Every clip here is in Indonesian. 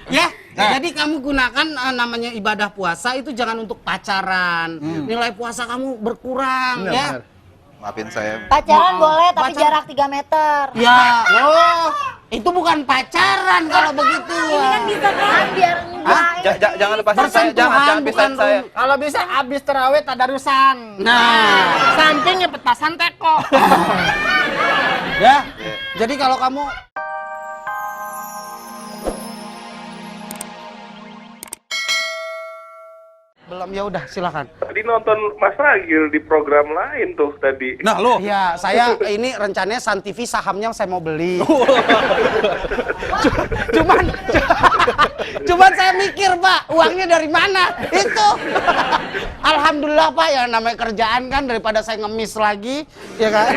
Ya, jadi kamu gunakan namanya ibadah puasa itu jangan untuk pacaran. Nilai puasa kamu berkurang, ya. Benar. Maafin saya. Pacaran boleh, tapi Pacaran. jarak 3 meter. Ya, itu bukan pacaran kalau begitu. Ini kan bisa kan biar enggak. Jangan lepasin saya, jangan pisahin saya. Kalau bisa abis terawih tadarusan. Nah, Sampingnya petasan teko. ya. Jadi kalau kamu belum, ya udah silakan. Tadi nonton Mas Ragil di program lain tuh tadi. Nah lo, Ya, saya ini rencananya Sun TV sahamnya saya mau beli. cuman cuman saya mikir, Pak, uangnya dari mana? Itu. Alhamdulillah, Pak, ya namanya kerjaan kan daripada saya ngemis lagi, ya kan?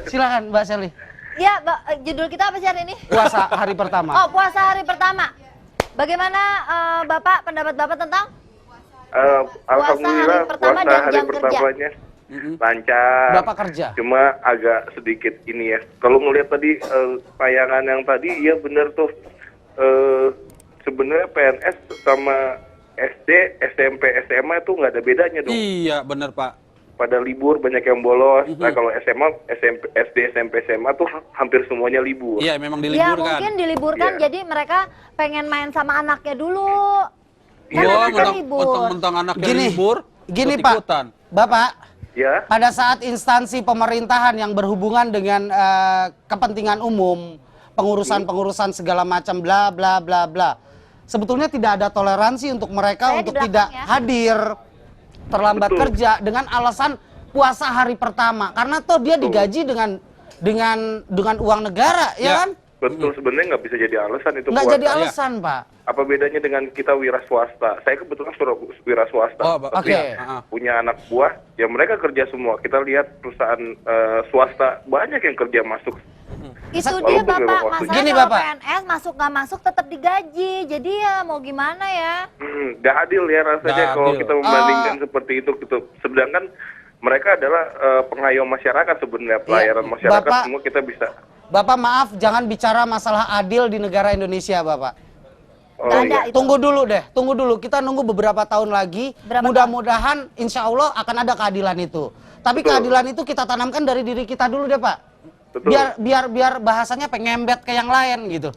Silakan, Mbak Sally. Ya, judul kita apa sih hari ini? Puasa hari pertama. Oh, puasa hari pertama. Bagaimana Bapak, pendapat Bapak tentang Alhamdulillah hari pertama puasa dan hari jam kerja. pertamanya lancar. Berapa kerja? Cuma agak sedikit ini ya. Kalau ngelihat tadi tayangan yang tadi, iya bener tuh. Sebenarnya PNS sama SD, SMP, SMA itu nggak ada bedanya dong. iya bener Pak. Pada libur banyak yang bolos. Nah kalau SMA, SMP, SD, SMP, SMA tuh hampir semuanya libur. Iya memang Ya, diliburkan. mungkin diliburkan, Iya. jadi mereka pengen main sama anaknya dulu. Kan Wah, anaknya libur. mentang-mentang anaknya libur, Gini, ikut Pak. ikutan. Bapak, Ya. pada saat instansi pemerintahan yang berhubungan dengan kepentingan umum, pengurusan-pengurusan segala macam bla bla bla bla. Sebetulnya tidak ada toleransi untuk mereka Saya di untuk belakang tidak ya. hadir, terlambat Betul. kerja dengan alasan puasa hari pertama. Karena toh dia digaji dengan uang negara, ya Ya. kan? Betul, sebenarnya nggak bisa jadi alasan itu Nggak puasa. jadi alasan, Pak. Apa bedanya dengan kita wira swasta? Saya kebetulan wira swasta. Oh, Tapi oke. punya anak buah, ya mereka kerja semua. Kita lihat perusahaan swasta banyak yang kerja masuk. Itu Walaupun dia memang Bapak, waktu- masalah Gini, kalau Bapak. PNS masuk nggak masuk tetap digaji. Jadi ya mau gimana ya? Nggak adil ya rasanya Nggak kalau adil. kita membandingkan seperti itu. Gitu. Sedangkan mereka adalah pengayom masyarakat sebenarnya, pelayanan masyarakat Bapak- semua kita bisa. Bapak maaf, jangan bicara masalah adil di negara Indonesia, Bapak. Oh, Nggak ada iya. itu. Tunggu dulu. Kita nunggu beberapa tahun lagi. Berapa Mudah-mudahan insya Allah akan ada keadilan itu. Tapi Betul. keadilan itu kita tanamkan dari diri kita dulu deh, Pak. Betul. Biar bahasanya pengembet ke yang lain gitu.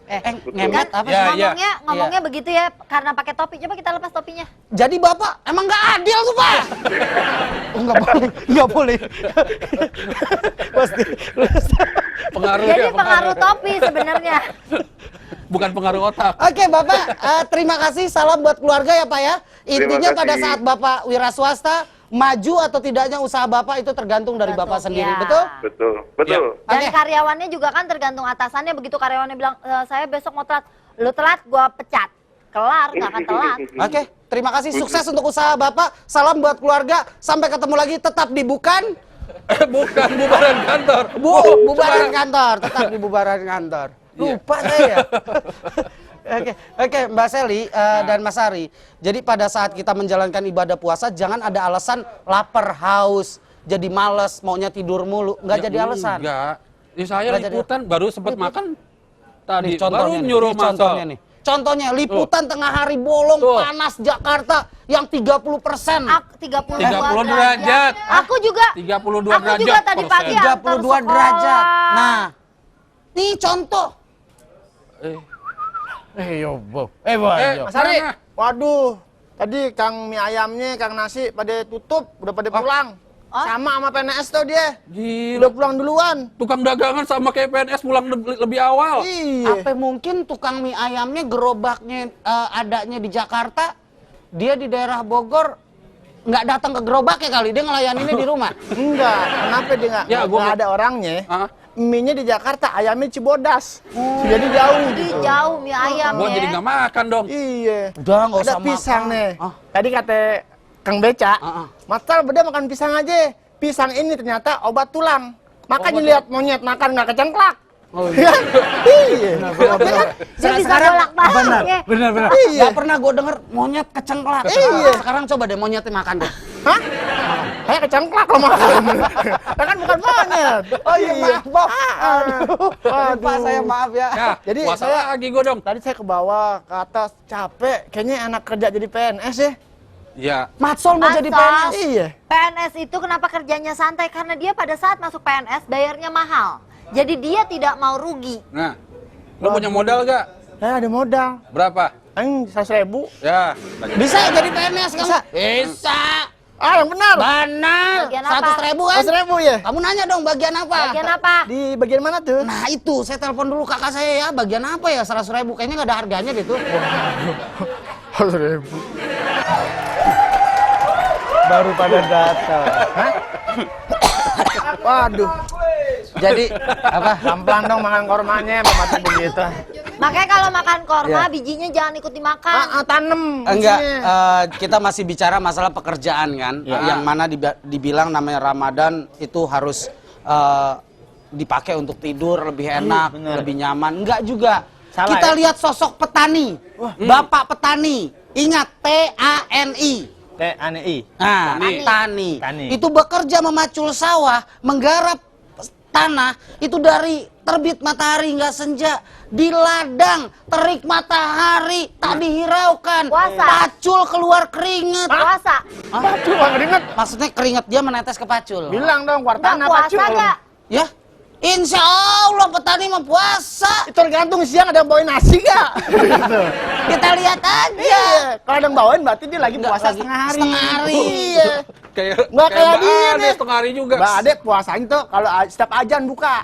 Ngembet apa sih? Ya, ya. Ngomongnya begitu ya karena pakai topi. Coba kita lepas topinya. Jadi Bapak emang nggak adil tuh, Pak. Oh, nggak boleh. Pasti. Pengaruh Jadi ya, pengaruh topi sebenarnya. bukan pengaruh otak. Oke, Bapak, terima kasih. Salam buat keluarga ya, Pak ya. Intinya Terima pada kasih. saat Bapak wira swasta, maju atau tidaknya usaha Bapak itu tergantung dari Bapak sendiri, ya. betul? Betul. Dan Oke. karyawannya juga kan tergantung atasannya. Begitu karyawannya bilang, saya besok mau telat. Lu telat, gua pecat. Kelar, nggak akan telat. Oke, terima kasih. Sukses untuk usaha Bapak. Salam buat keluarga. Sampai ketemu lagi. Tetap di bukan Bukan bubaran kantor. bubaran kantor. Tetap di bubaran kantor. Lupa saya. Oke, Mbak Sally dan Mas Ari. Jadi pada saat kita menjalankan ibadah puasa, jangan ada alasan lapar, haus, jadi males, maunya tidur mulu. Nggak Ya, jadi alasan. Enggak. Ini saya Nggak jadi- liputan baru sempat makan tadi. Nih, contohnya baru nih, nyuruh ini contohnya masuk. nih. Contohnya liputan tengah hari bolong Tuh. panas Jakarta yang 30%. 32 derajat. Aku juga. 32 Aku juga derajat tadi persen. pagi antar 32 sekolah. derajat. Nah, nih contoh. Mas Ari. mana? Waduh. Tadi Kang mie ayamnya, Kang nasi pada tutup, udah pada pulang. Sama PNS tuh dia. Gila. Udah pulang duluan. Tukang dagangan sama kayak PNS pulang lebih awal. Iya. Apa mungkin tukang mie ayamnya gerobaknya adanya di Jakarta, dia di daerah Bogor nggak datang ke gerobaknya kali, dia ngelayaninnya di rumah. Enggak, kenapa dia Ya, nggak gua- ada orangnya? Hah? Mie-nya di Jakarta, ayamnya Cibodas. Jadi jauh Ih, gitu. jauh mie ayam Gua ya. jadi nggak makan dong. Iya. Udah nggak Ada usah pisang makan. nih. Ah. Tadi kata Kang Beca, Ah. Matal beda makan pisang aja. Pisang ini ternyata obat tulang. Makanya Obat- lihat monyet makan nggak kecengklak. Oh, iya. Iya. Dia bisa bolak-balik ya. Bener. Iya. Gak pernah gue denger monyet kecengklak. Iya. Sekarang coba deh monyetnya makan deh. Hah? Kayak kecengklak lo makan. Kan bukan monyet. Oh iya, maaf. Lupa saya, maaf ya. Ya, Jadi puasa saya- lagi gue dong. Tadi saya ke bawah, ke atas, capek. Kayaknya enak kerja jadi PNS ya. Iya. Matsol mau jadi Matsol. PNS. Iya. PNS itu kenapa kerjanya santai? Karena dia pada saat masuk PNS bayarnya mahal. Jadi dia tidak mau rugi. Nah, lu punya modal gak? Saya ada modal. Berapa? Yang 100.000. Ya. Bisa jadi PNS kamu? Bisa. Ah, yang benar. Benar. Bagian apa? 100.000 kan? 100.000 ya. Kamu nanya dong bagian apa? Bagian apa? Di bagian mana tuh? Nah itu, saya telepon dulu kakak saya ya. Bagian apa ya 100.000? Kayaknya nggak ada harganya gitu. 100.000. Baru pada datang. Waduh. Jadi apa? Pelan-pelan dong makan kormanya, mati begitu. Makanya kalau makan korma, Ya. bijinya jangan ikut dimakan. Tanem. Enggak, isinya. kita masih bicara masalah pekerjaan kan, yang mana dibilang namanya Ramadan itu harus dipakai untuk tidur lebih enak, bener. lebih nyaman. Enggak juga. Salah, Kita ya? lihat sosok petani, bapak petani. Ingat TANI. TANI. Nah, Tani. tani. Itu bekerja memacul sawah, menggarap tanah itu dari terbit matahari nggak senja di ladang terik matahari tak dihiraukan, Puasa. pacul keluar keringet. Puasa. Pacul bang keringet. Maksudnya keringet dia menetes ke pacul. Bilang dong, Enggak wartana puasa pacul. nggak? Ya, insya Allah petani mau puasa. Itu tergantung siang ada yang bawain nasi nggak? Gitu. Kita lihat aja. Iya. Kalau ada yang bawain berarti dia lagi Nggak puasa lagi setengah hari. setengah hari. Iya. Nggak kayak Mbak dia Ade nih. setengah hari juga. Mbak Ade puasanya tuh kalau setiap ajan buka.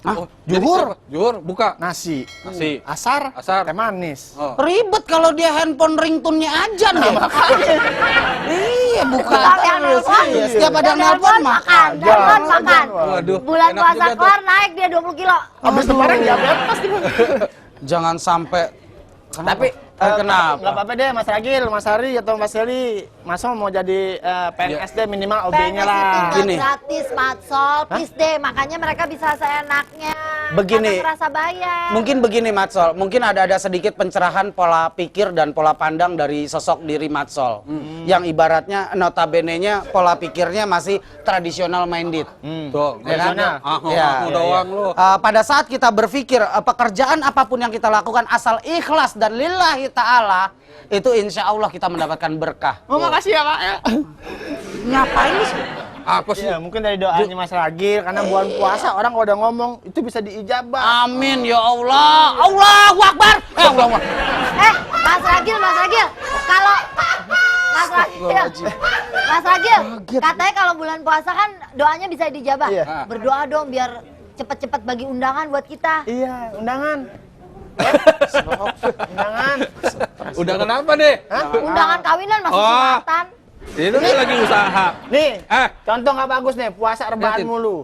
Oh, jadi Juhur. siapa? Juhur buka. Nasi. Nasi. Asar. Asar. Teh manis. Oh. Ribet kalau dia handphone ringtone-nya aja nih. Iya, buka Setiap yang terus. nelpon, Iya, setiap ada yang nelpon makan. Nelpon makan. Waduh. Bulan enak puasa juga tuh. keluar naik dia 20 kilo. Habis lebaran diabetes gimana? Jangan sampai. Tapi kenapa? nggak apa-apa deh Mas Ragil, Mas Hari atau Mas Heli. Mas mau jadi PNS deh minimal OB-nya PNS lah. itu nggak Gini. gratis, Matsol, please deh. Makanya mereka bisa seenaknya. Begini. Karena merasa bayar. Mungkin begini Matsol, mungkin ada sedikit pencerahan pola pikir dan pola pandang dari sosok diri Matsol. Yang ibaratnya notabene-nya pola pikirnya masih tradisional minded. Tuh, Ya kan? biasanya, Iya. aku doang lu. Pada saat kita berpikir pekerjaan apapun yang kita lakukan asal ikhlas dan lillahi ta'ala, itu insya Allah kita mendapatkan berkah. Oh, makasih ya Pak. Ya. Ngapain sih? Apa sih? Iya, mungkin dari doanya Mas Ragil karena bulan puasa orang kalau udah ngomong itu bisa diijabah. Amin ya Allah. Allahu Akbar. Allah Akbar. Mas Ragil, kalau Mas Ragil, katanya kalau bulan puasa kan doanya bisa dijabah. Iya. Berdoa dong biar cepet-cepet bagi undangan buat kita. Iya, undangan. Undangan. Udah kenapa deh? Undangan kawinan masih Oh. sunatan. Itu kan lagi usaha. Nih, contoh nggak bagus nih, puasa rebahan Liatin. mulu.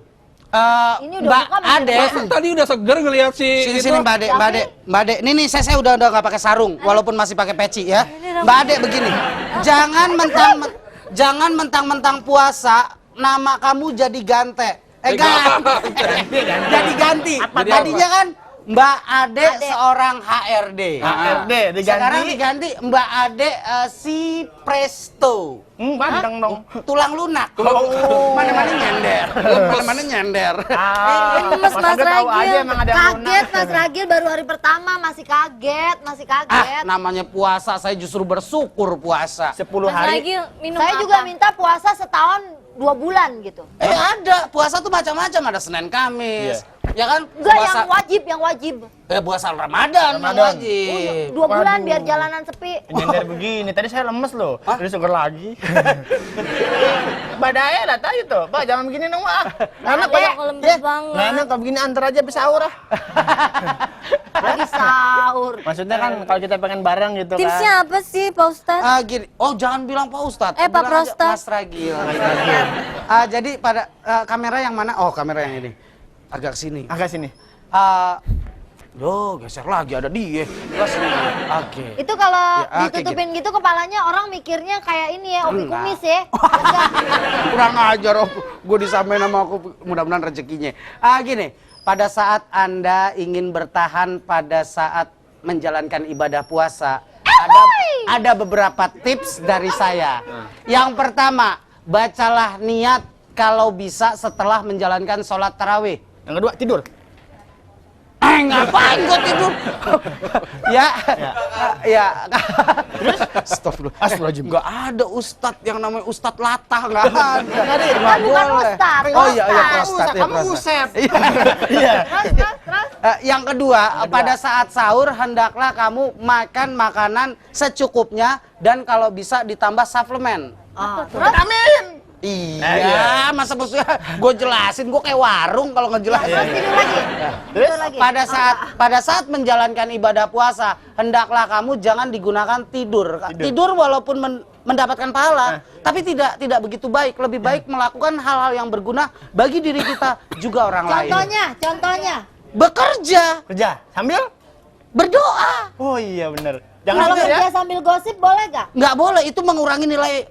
Ini udah Mbak buka, masih Ade, puasa. Tadi udah seger ngeliat si sini itu. sini Mbak Ade. Nih saya udah nggak pakai sarung, walaupun masih pakai peci ya. Mbak Ade begini, jangan mentang-mentang puasa, nama kamu jadi gante. Jadi ganti. Jadi Tadinya apa? kan Mbak Ade seorang HRD. HRD diganti. Sekarang diganti Mbak Ade si Presto. Bandeng dong. Tulang lunak. Mana-mana nyender. Mana-mana nyender. Mas Ragil tahu aja emang ada yang kaget lunak. Mas Ragil baru hari pertama masih kaget. Namanya puasa, saya justru bersyukur puasa. 10 hari. Saya juga minta puasa setahun 2 bulan gitu. Ada, puasa tuh macam-macam, ada Senin Kamis. Ya kan? Enggak Puasa, yang wajib. puasa Ramadan, yang Ramadan. wajib. 2 bulan biar jalanan sepi. Nyender begini, tadi saya lemes loh. Jadi sugar lagi. Badai lah tadi tuh. Pak, jangan begini dong, Pak. Karena Badai kok lembut banget. Nah, kalau begini antar aja bisa sahur ah. Lagi sahur. Maksudnya kan kalau kita pengen bareng gitu kan. Tipsnya apa sih Pak Ustadz? Gini, jangan bilang Pak Ustadz. Pak bilang aja Prostad. Mas Ragil. Jadi pada kamera yang mana? Oh, kamera yang ini. Agak sini. Agak sini. Yo, geser lagi ada dia. Terus, oke. Itu kalau Ya, oke, ditutupin gitu kepalanya orang mikirnya kayak ini ya, Opi Enggak. kumis ya. Enggak. Kurang ajar, gue disamain sama aku, mudah-mudahan rezekinya. Gini, pada saat Anda ingin bertahan pada saat menjalankan ibadah puasa, ada beberapa tips dari saya. Yang pertama, bacalah niat kalau bisa setelah menjalankan sholat tarawih. Yang kedua, tidur. Ngapain gue tidur? Ya. Astagfirullahaladzim. Nggak ada ustadz yang namanya ustadz latah, nggak ada. Kan bukan ustadz. Oh iya, Ustadz. prostat. Ya, Kamu prostat. usep. Iya. Terus. Yang kedua, pada saat sahur hendaklah kamu makan makanan secukupnya dan kalau bisa ditambah suplemen. Terus. Vitamin. Iya, masa maksudnya gue jelasin, gue kayak warung kalau ngejelasin. Terus tidur lagi. Tidur lagi. Pada saat menjalankan ibadah puasa, hendaklah kamu jangan digunakan tidur. Tidur walaupun mendapatkan pahala, tapi tidak begitu baik. Lebih baik melakukan hal-hal yang berguna bagi diri kita juga orang lain. Contohnya. Bekerja, Kerja sambil? berdoa. Oh iya bener. Kalau Jangan tidur ya. kerja sambil gosip boleh gak? Nggak boleh, itu mengurangi nilai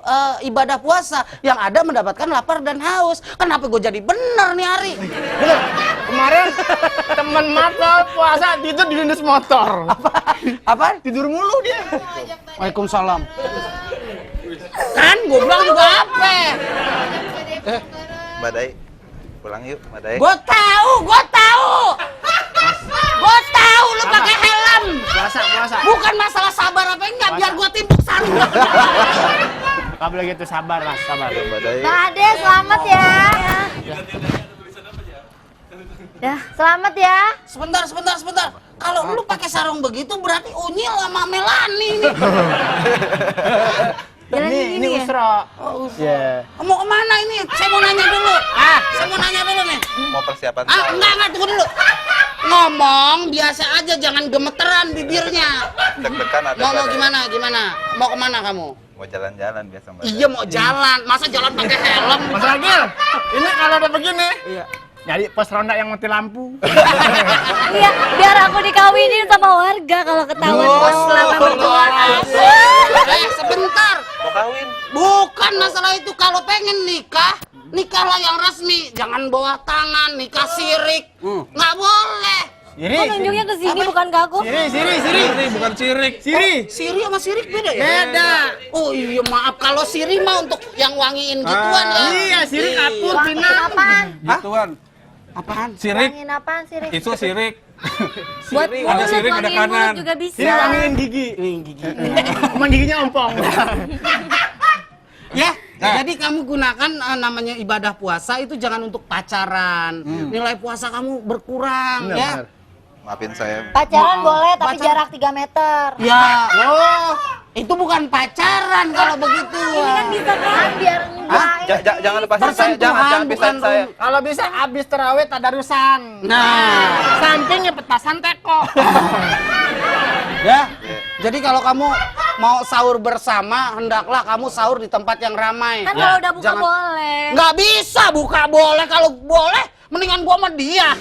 ibadah puasa. Yang ada mendapatkan lapar dan haus. Kenapa gue jadi bener nih Ari? Bener. Kemarin teman mata puasa tidur di lindas motor. Apa? Tidur mulu dia. Waalaikumsalam. Kan gue bilang juga apa? Mbak Dai, pulang yuk, Mbak Dai. Gue tahu lu pakai helm. Puasa. Bukan masalah sabar apa enggak, biar gue timbuk sari. Gak boleh gitu, sabar lah, sabar. Mbak Dai. Bang Ade, selamat ya. Ya, selamat ya. Sebentar. Kalau lu pakai sarung begitu berarti Unyil sama Melani nih. Jalannya Ini gini ya? Usra. Iya. Mau kemana ini? Saya mau nanya dulu. Saya mau nanya dulu nih. Mau persiapan sahur. Enggak, tunggu dulu. Ngomong biasa aja, jangan gemeteran bibirnya. Deg-degan ada Mau Mbak Dai. gimana? Mau kemana kamu? Mau jalan-jalan biasa Mbak Dai. Iya mau jalan, masa jalan pakai helm? Mas Agil, ini kalau udah begini, Iya. nyari pos ronda yang mati lampu. Iya, biar aku dikawinin sama warga kalau ketahuan bos selama berduaan. Sebentar. Mau kawin? Bukan masalah itu, kalau pengen nikahlah yang resmi, jangan bawa tangan, nikah sirik, nggak boleh. Siri. Kok nunjuknya ke sini bukan ke aku? Siri. Siri bukan cirik. Siri sama sirik beda ya? Beda. Oh iya maaf, kalau siri mah untuk yang wangiin gituan ya. Iya, Siri kapur, Wangiin Pina. apaan? Gituan. Apaan? Sirik. Wangiin apaan sih, Rik? Itu sirik. Buat ada sirik, ada wangiin mulut kanan. juga bisa. Siri wangiin gigi. Gigi. Cuman giginya ompong. Ya, jadi kamu gunakan namanya ibadah puasa itu jangan untuk pacaran. Nilai puasa kamu berkurang ya. Maafin saya. Pacaran boleh, tapi Pacaran. jarak 3 meter. Ya, itu bukan pacaran kalau begitu. Ini kan bisa kan, biar enggak. Jangan lepasin saya, jangan pisahin saya. Kalau bisa abis terawih tadarusan. Nah, Sampingnya petasan teko. ya. Jadi kalau kamu mau sahur bersama, hendaklah kamu sahur di tempat yang ramai. Kan kalau udah buka Jangan- boleh. Nggak bisa buka boleh, kalau boleh mendingan gua sama dia.